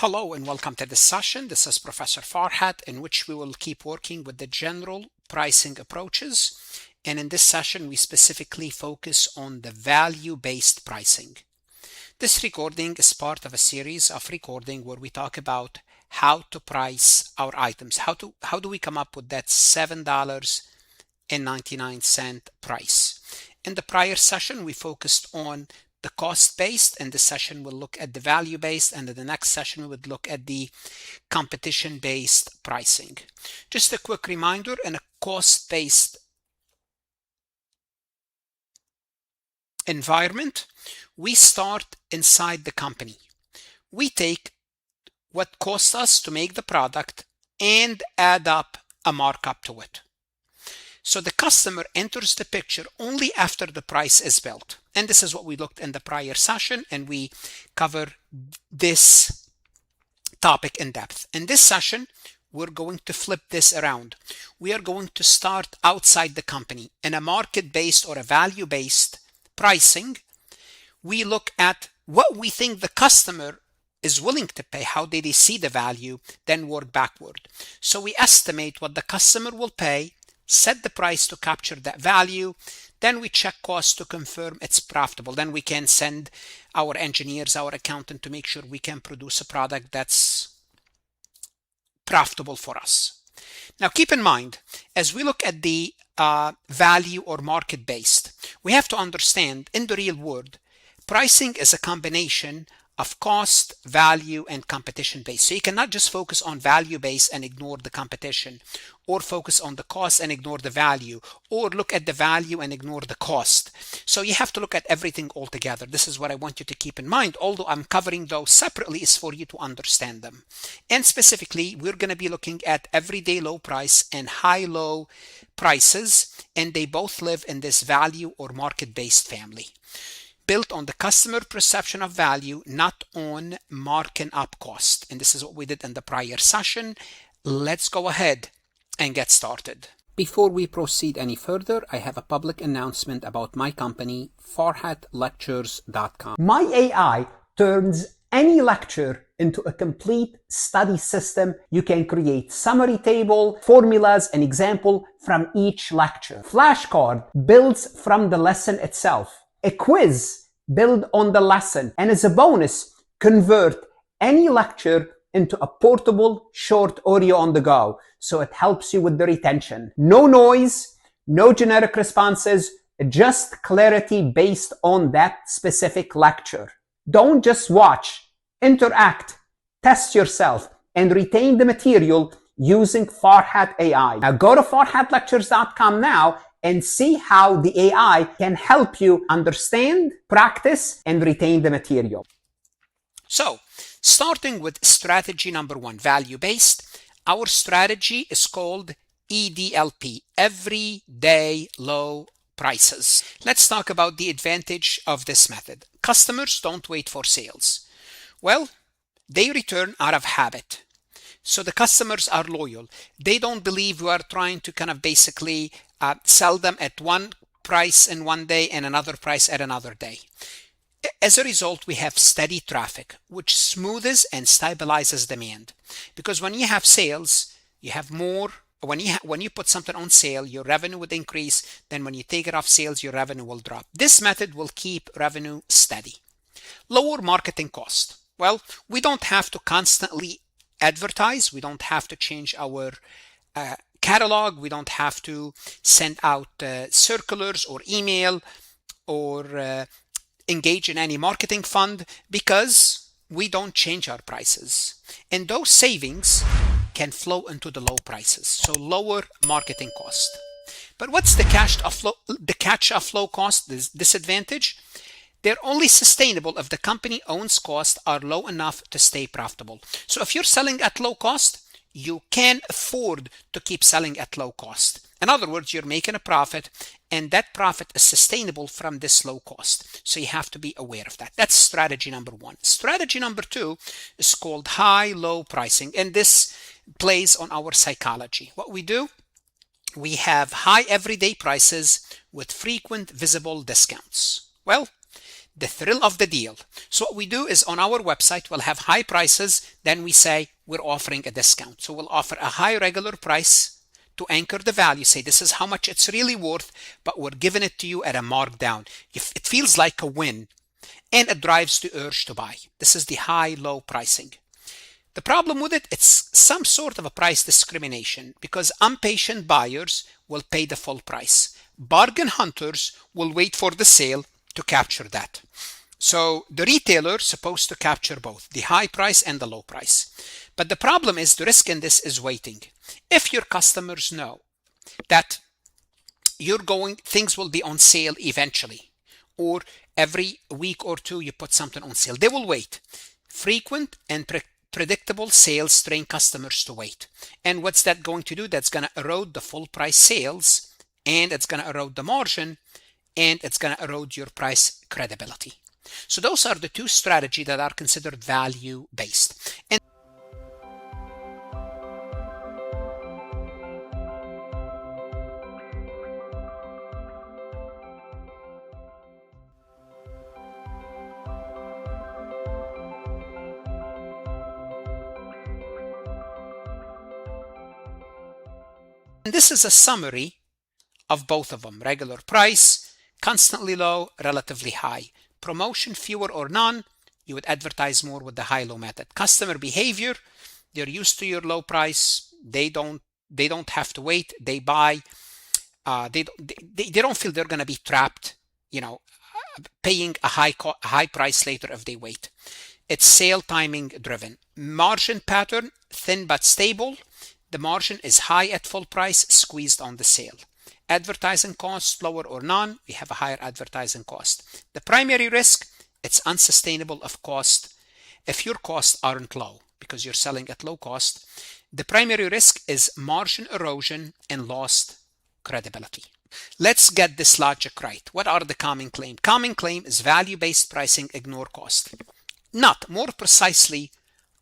Hello and welcome to this session. This is Professor Farhat, in which we will keep working with the general pricing approaches. And in this session, we specifically focus on the value-based pricing. This recording is part of a series of recording where we talk about how to price our items. How do we come up with that $7.99 price? In the prior session, we focused on the cost-based. In this session, we'll look at the value-based, and in the next session, we would look at the competition-based pricing. Just a quick reminder, in a cost-based environment, we start inside the company. We take what costs us to make the product and add up a markup to it. So the customer enters the picture only after the price is built. And this is what we looked in the prior session, and we cover this topic in depth. In this session, we're going to flip this around. We are going to start outside the company. In a market-based or a value-based pricing, we look at what we think the customer is willing to pay, how they see the value, then work backward. So we estimate what the customer will pay, set the price to capture that value, then we check costs to confirm it's profitable. Then we can send our engineers, our accountant, to make sure we can produce a product that's profitable for us. Now keep in mind, as we look at the value or market based, we have to understand in the real world, pricing is a combination of cost, value, and competition based. So you cannot just focus on value based and ignore the competition, or focus on the cost and ignore the value, or look at the value and ignore the cost. So you have to look at everything all together. This is what I want you to keep in mind. Although I'm covering those separately, is for you to understand them. And specifically, we're going to be looking at everyday low price and high-low prices, and they both live in this value or market-based family, built on the customer perception of value, not on marking up cost. And this is what we did in the prior session. Let's go ahead and get started. Before we proceed any further, I have a public announcement about my company, farhatlectures.com. My AI turns any lecture into a complete study system. You can create summary table, formulas, and example from each lecture. Flashcard builds from the lesson itself. A quiz build on the lesson, and as a bonus, convert any lecture into a portable short audio on the go, so it helps you with the retention. No noise, no generic responses, just clarity based on that specific lecture. Don't just watch, interact, test yourself, and retain the material using Farhat AI. Now go to farhatlectures.com now and see how the AI can help you understand, practice, and retain the material. So, starting with strategy number one, value-based, our strategy is called EDLP, Everyday Low Prices. Let's talk about the advantage of this method. Customers don't wait for sales. Well, they return out of habit. So the customers are loyal. They don't believe we are trying to kind of basically sell them at one price in one day and another price at another day. As a result, we have steady traffic, which smoothes and stabilizes demand. Because when you have sales, you have more. When you put something on sale, your revenue would increase. Then when you take it off sales, your revenue will drop. This method will keep revenue steady. Lower marketing cost. Well, we don't have to constantly advertise. We don't have to change our catalog. We don't have to send out circulars or email or engage in any marketing fund, because we don't change our prices. And those savings can flow into the low prices, so lower marketing cost. But what's the catch-off low cost disadvantage? They're only sustainable if the company owns costs are low enough to stay profitable. So if you're selling at low cost, you can afford to keep selling at low cost. In other words, you're making a profit, and that profit is sustainable from this low cost. So you have to be aware of that. That's strategy number one. Strategy number two is called high-low pricing, and this plays on our psychology. What we do, we have high everyday prices with frequent visible discounts. Well, the thrill of the deal. So what we do is on our website, we'll have high prices. Then we say we're offering a discount. So we'll offer a high regular price to anchor the value, say this is how much it's really worth, but we're giving it to you at a markdown. If it feels like a win and it drives the urge to buy. This is the high-low pricing. The problem with it, it's some sort of a price discrimination because impatient buyers will pay the full price. Bargain hunters will wait for the sale to capture that. So the retailer is supposed to capture both the high price and the low price. But the problem is the risk in this is waiting. If your customers know that things will be on sale eventually, or every week or two you put something on sale, they will wait. Frequent and predictable sales train customers to wait. And what's that going to do? That's going to erode the full price sales, and it's going to erode the margin, and it's going to erode your price credibility. So those are the two strategies that are considered value based. And this is a summary of both of them. Regular price, constantly low, relatively high. Promotion, fewer or none, you would advertise more with the high-low method. Customer behavior, they're used to your low price. They don't have to wait. They buy. They don't feel they're going to be trapped, paying a high price later if they wait. It's sale timing driven. Margin pattern, thin but stable. The margin is high at full price, squeezed on the sale. Advertising cost, lower or none, we have a higher advertising cost. The primary risk, it's unsustainable of cost if your costs aren't low because you're selling at low cost. The primary risk is margin erosion and lost credibility. Let's get this logic right. What are the common claim? Common claim is value-based pricing, ignore cost. More precisely,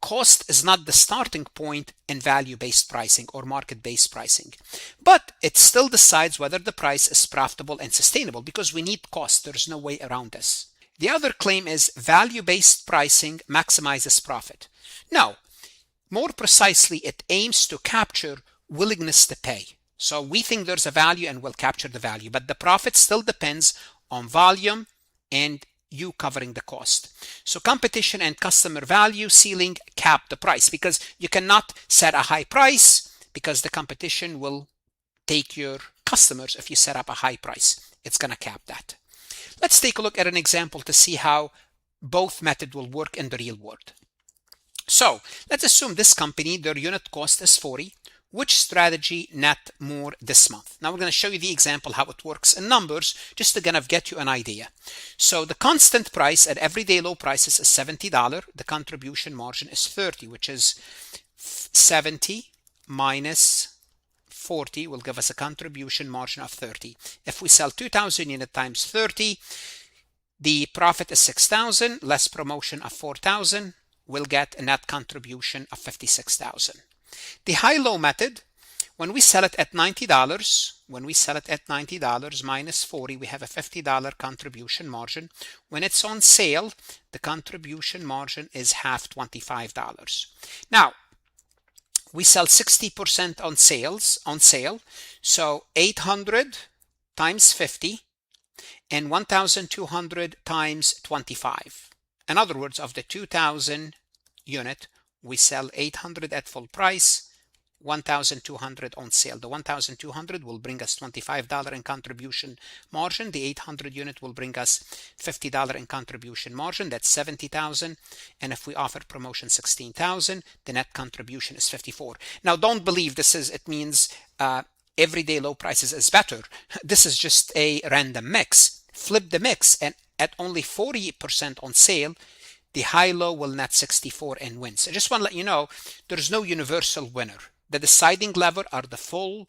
cost is not the starting point in value-based pricing or market-based pricing, but it still decides whether the price is profitable and sustainable because we need cost. There's no way around this. The other claim is value-based pricing maximizes profit. Now, more precisely, it aims to capture willingness to pay. So we think there's a value and we'll capture the value, but the profit still depends on volume and you covering the cost. So competition and customer value ceiling cap the price because you cannot set a high price because the competition will take your customers if you set up a high price. It's going to cap that. Let's take a look at an example to see how both methods will work in the real world. So let's assume this company, their unit cost is 40. Which strategy net more this month? Now we're going to show you the example how it works in numbers just to kind of get you an idea. So the constant price at everyday low prices is $70. The contribution margin is 30, which is 70 minus 40 will give us a contribution margin of 30. If we sell 2,000 units times 30, the profit is 6,000 less promotion of 4,000. We'll get a net contribution of 56,000. The high-low method, when we sell it at $90, minus 40, we have a $50 contribution margin. When it's on sale, the contribution margin is half, $25. Now, we sell 60% on sale, so 800 times 50 and 1,200 times 25. In other words, of the 2,000 unit, we sell 800 at full price, 1,200 on sale. The 1,200 will bring us $25 in contribution margin. The 800 unit will bring us $50 in contribution margin. That's 70,000. And if we offer promotion 16,000, the net contribution is 54. Now, don't believe it means everyday low prices is better. This is just a random mix. Flip the mix, and at only 40% on sale, the high-low will net 64 and win. So I just want to let you know, there's no universal winner. The deciding lever are the full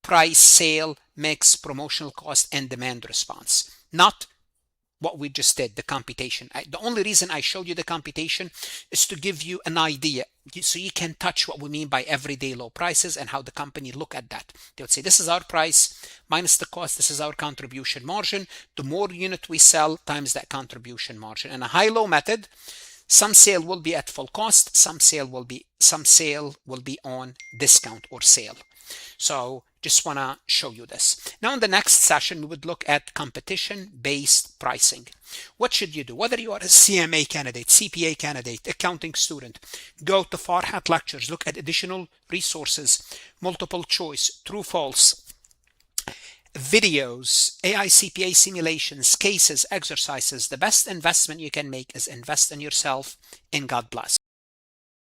price, sale, mix, promotional cost, and demand response, not what we just did, the computation. The only reason I showed you the computation is to give you an idea, so you can touch what we mean by everyday low prices and how the company look at that. They would say, this is our price minus the cost, this is our contribution margin. The more unit we sell times that contribution margin. And a high-low method, some sale will be at full cost, some sale will be on discount or sale. So just want to show you this. Now in the next session, we would look at competition-based pricing. What should you do? Whether you are a CMA candidate, CPA candidate, accounting student, go to Farhat lectures, look at additional resources, multiple choice, true, false, videos, AI CPA simulations, cases, exercises. The best investment you can make is invest in yourself, and God bless.